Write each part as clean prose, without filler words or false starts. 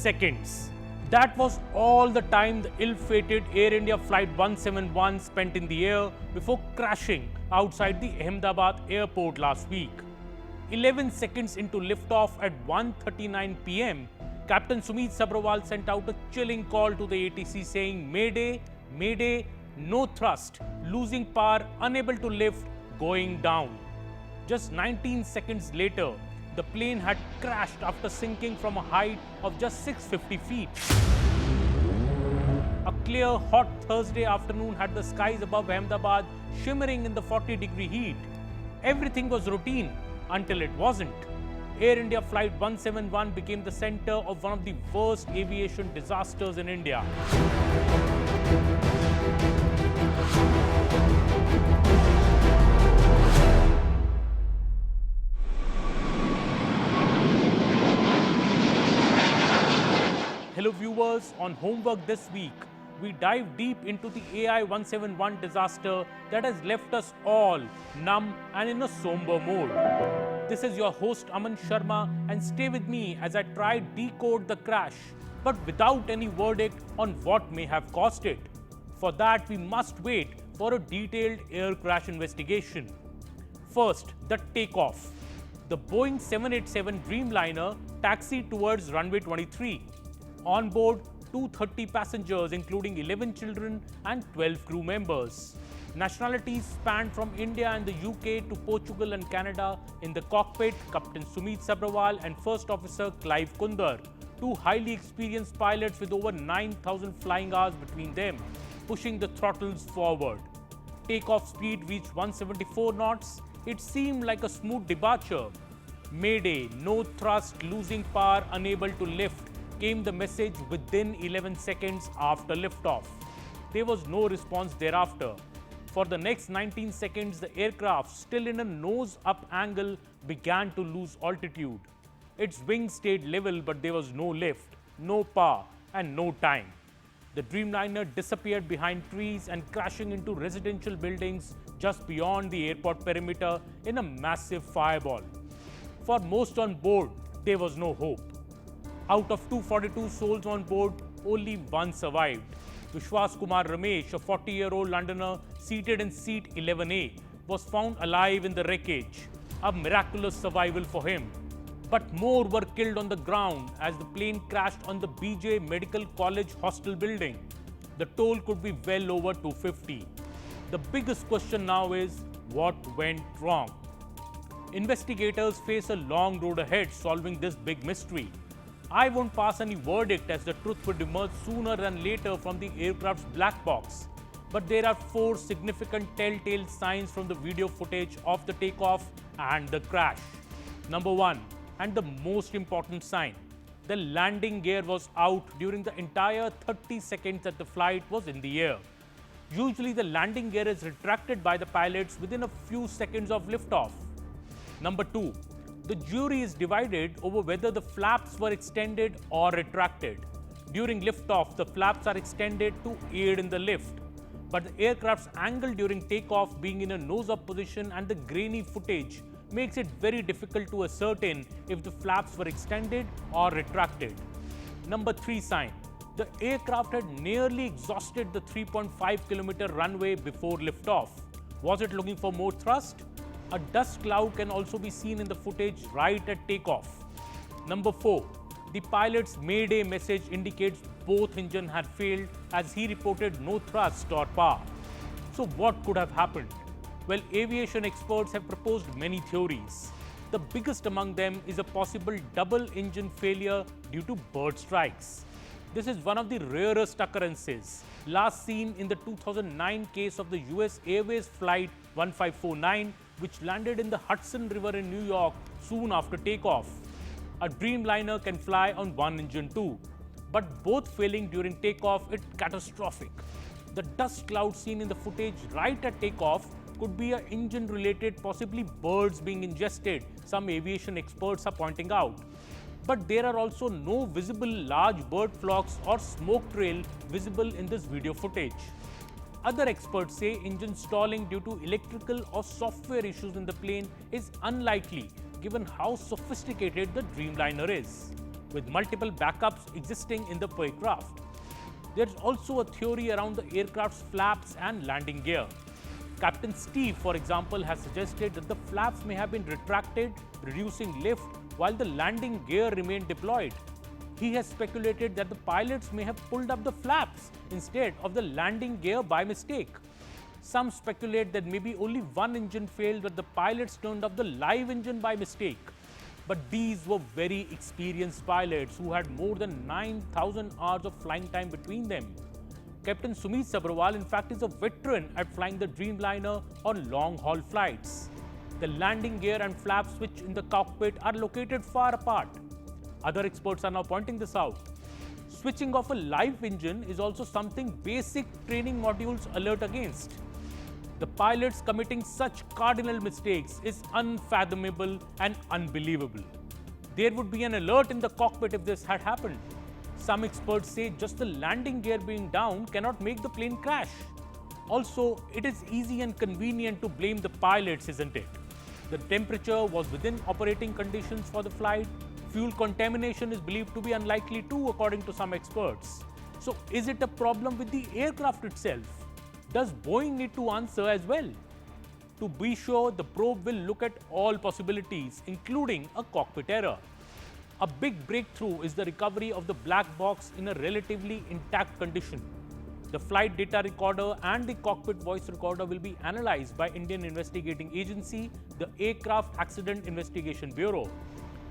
seconds. That was all the time the ill-fated Air India Flight 171 spent in the air before crashing outside the Ahmedabad Airport last week. 11 seconds into liftoff at 1:39 p.m., Captain Sumeet Sabharwal sent out a chilling call to the ATC saying, "Mayday, Mayday, no thrust, losing power, unable to lift, going down." Just 19 seconds later, the plane had crashed after sinking from a height of just 650 feet. A clear, hot Thursday afternoon had the skies above Ahmedabad shimmering in the 40-degree heat. Everything was routine until it wasn't. Air India Flight 171 became the center of one of the worst aviation disasters in India. Hello viewers, on Homework this week, we dive deep into the AI-171 disaster that has left us all numb and in a somber mode. This is your host Aman Sharma, and stay with me as I try to decode the crash, but without any verdict on what may have caused it. For that, we must wait for a detailed air crash investigation. First, the takeoff. The Boeing 787 Dreamliner taxied towards runway 23. On board, 230 passengers, including 11 children and 12 crew members. Nationalities spanned from India and the UK to Portugal and Canada. In the cockpit, Captain Sumeet Sabharwal and First Officer Clive Kundar, two highly experienced pilots with over 9,000 flying hours between them, pushing the throttles forward. Takeoff speed reached 174 knots. It seemed like a smooth departure. Mayday, no thrust, losing power, unable to lift, came the message within 11 seconds after liftoff. There was no response thereafter. For the next 19 seconds, the aircraft, still in a nose-up angle, began to lose altitude. Its wings stayed level, but there was no lift, no power, and no time. The Dreamliner disappeared behind trees and crashing into residential buildings just beyond the airport perimeter in a massive fireball. For most on board, there was no hope. Out of 242 souls on board, only one survived. Vishwas Kumar Ramesh, a 40-year-old Londoner seated in seat 11A, was found alive in the wreckage. A miraculous survival for him. But more were killed on the ground as the plane crashed on the BJ Medical College hostel building. The toll could be well over 250. The biggest question now is, what went wrong? Investigators face a long road ahead solving this big mystery. I won't pass any verdict as the truth would emerge sooner than later from the aircraft's black box. But there are 4 significant telltale signs from the video footage of the takeoff and the crash. Number 1, and the most important sign, the landing gear was out during the entire 30 seconds that the flight was in the air. Usually the landing gear is retracted by the pilots within a few seconds of liftoff. Number 2, the jury is divided over whether the flaps were extended or retracted. During liftoff, the flaps are extended to aid in the lift. But the aircraft's angle during takeoff being in a nose-up position and the grainy footage makes it very difficult to ascertain if the flaps were extended or retracted. Number 3 sign, the aircraft had nearly exhausted the 3.5-kilometer runway before liftoff. Was it looking for more thrust? A dust cloud can also be seen in the footage right at takeoff. Number 4, the pilot's Mayday message indicates both engines had failed as he reported no thrust or power. So what could have happened? Well, aviation experts have proposed many theories. The biggest among them is a possible double engine failure due to bird strikes. This is one of the rarest occurrences, last seen in the 2009 case of the US Airways Flight 1549, which landed in the Hudson River in New York soon after takeoff. A Dreamliner can fly on one engine too, but both failing during takeoff is catastrophic. The dust cloud seen in the footage right at takeoff could be an engine-related, possibly birds being ingested, some aviation experts are pointing out. But there are also no visible large bird flocks or smoke trail visible in this video footage. Other experts say engine stalling due to electrical or software issues in the plane is unlikely given how sophisticated the Dreamliner is. with multiple backups existing in the aircraft. There is also a theory around the aircraft's flaps and landing gear. Captain Steve, for example, has suggested that the flaps may have been retracted, reducing lift, while the landing gear remained deployed. He has speculated that the pilots may have pulled up the flaps instead of the landing gear by mistake. Some speculate that maybe only one engine failed, but the pilots turned off the live engine by mistake. But these were very experienced pilots who had more than 9,000 hours of flying time between them. Captain Sumeet Sabharwal, in fact, is a veteran at flying the Dreamliner on long-haul flights. The landing gear and flap switch in the cockpit are located far apart. Other experts are now pointing this out. Switching off a live engine is also something basic training modules alert against. The pilots committing such cardinal mistakes is unfathomable and unbelievable. There would be an alert in the cockpit if this had happened. Some experts say just the landing gear being down cannot make the plane crash. Also, it is easy and convenient to blame the pilots, isn't it? The temperature was within operating conditions for the flight. Fuel contamination is believed to be unlikely too, according to some experts. So, is it a problem with the aircraft itself? Does Boeing need to answer as well? To be sure, the probe will look at all possibilities, including a cockpit error. A big breakthrough is the recovery of the black box in a relatively intact condition. The flight data recorder and the cockpit voice recorder will be analyzed by Indian investigating agency, the Aircraft Accident Investigation Bureau.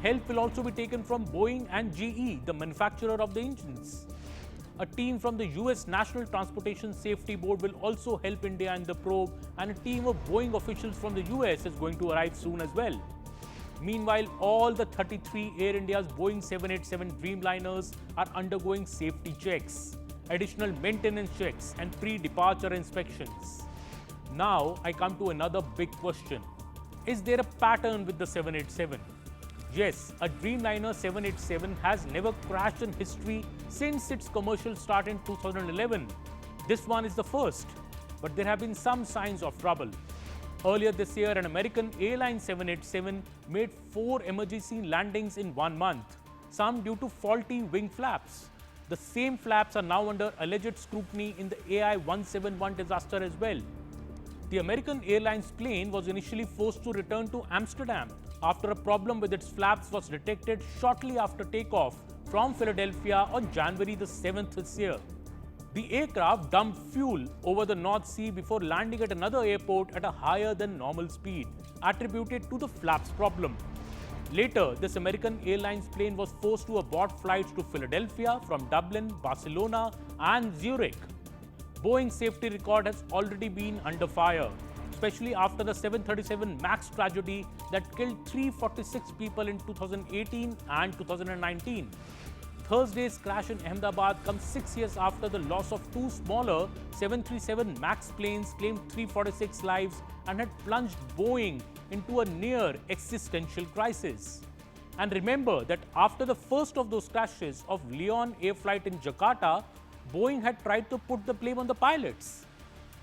Help will also be taken from Boeing and GE, the manufacturer of the engines. A team from the US National Transportation Safety Board will also help India in the probe, and a team of Boeing officials from the US is going to arrive soon as well. Meanwhile, all the 33 Air India's Boeing 787 Dreamliners are undergoing safety checks, additional maintenance checks, and pre-departure inspections. Now, I come to another big question. Is there a pattern with the 787? Yes, a Dreamliner 787 has never crashed in history since its commercial start in 2011. This one is the first, but there have been some signs of trouble. Earlier this year, an American airline 787 made 4 emergency landings in 1 month, some due to faulty wing flaps. The same flaps are now under alleged scrutiny in the AI-171 disaster as well. The American Airlines plane was initially forced to return to Amsterdam after a problem with its flaps was detected shortly after takeoff from Philadelphia on January the 7th this year. The aircraft dumped fuel over the North Sea before landing at another airport at a higher than normal speed, attributed to the flaps problem. Later, this American Airlines plane was forced to abort flights to Philadelphia from Dublin, Barcelona, and Zurich. Boeing's safety record has already been under fire, especially after the 737 MAX tragedy that killed 346 people in 2018 and 2019. Thursday's crash in Ahmedabad comes 6 years after the loss of 2 smaller 737 MAX planes claimed 346 lives and had plunged Boeing into a near existential crisis. And remember that after the first of those crashes of Lyon Air flight in Jakarta, Boeing had tried to put the blame on the pilots.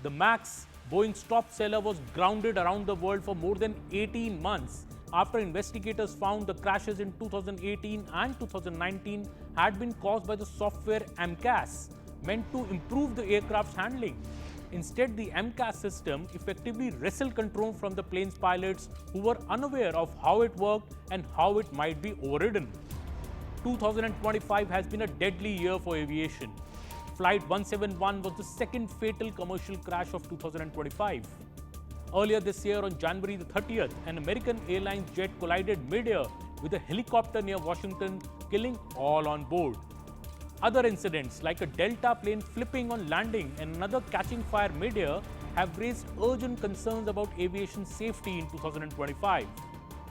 The MAX, Boeing's top seller, was grounded around the world for more than 18 months after investigators found the crashes in 2018 and 2019 had been caused by the software MCAS, meant to improve the aircraft's handling. Instead, the MCAS system effectively wrestled control from the plane's pilots who were unaware of how it worked and how it might be overridden. 2025 has been a deadly year for aviation. Flight 171 was the second fatal commercial crash of 2025. Earlier this year, on January the 30th, an American Airlines jet collided mid-air with a helicopter near Washington, killing all on board. Other incidents, like a Delta plane flipping on landing and another catching fire mid-air, have raised urgent concerns about aviation safety in 2025.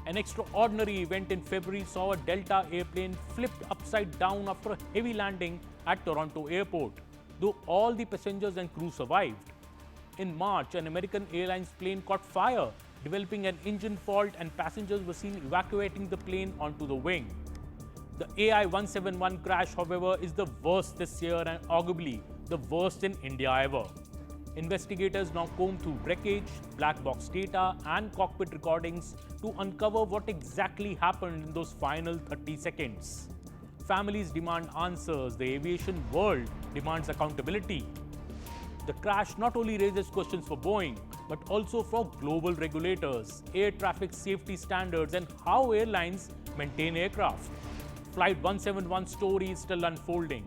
An extraordinary event in February saw a Delta airplane flipped upside down after a heavy landing at Toronto Airport, though all the passengers and crew survived. In March, an American Airlines plane caught fire, developing an engine fault, and passengers were seen evacuating the plane onto the wing. The AI-171 crash, however, is the worst this year and arguably the worst in India ever. Investigators now comb through wreckage, black box data, and cockpit recordings to uncover what exactly happened in those final 30 seconds. Families demand answers. The aviation world demands accountability. The crash not only raises questions for Boeing, but also for global regulators, air traffic safety standards, and how airlines maintain aircraft. Flight 171 story is still unfolding.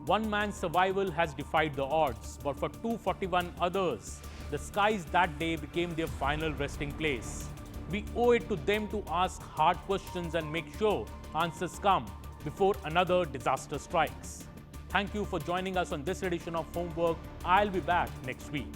One man's survival has defied the odds, but for 241 others, the skies that day became their final resting place. We owe it to them to ask hard questions and make sure answers come before another disaster strikes. Thank you for joining us on this edition of Homework. I'll be back next week.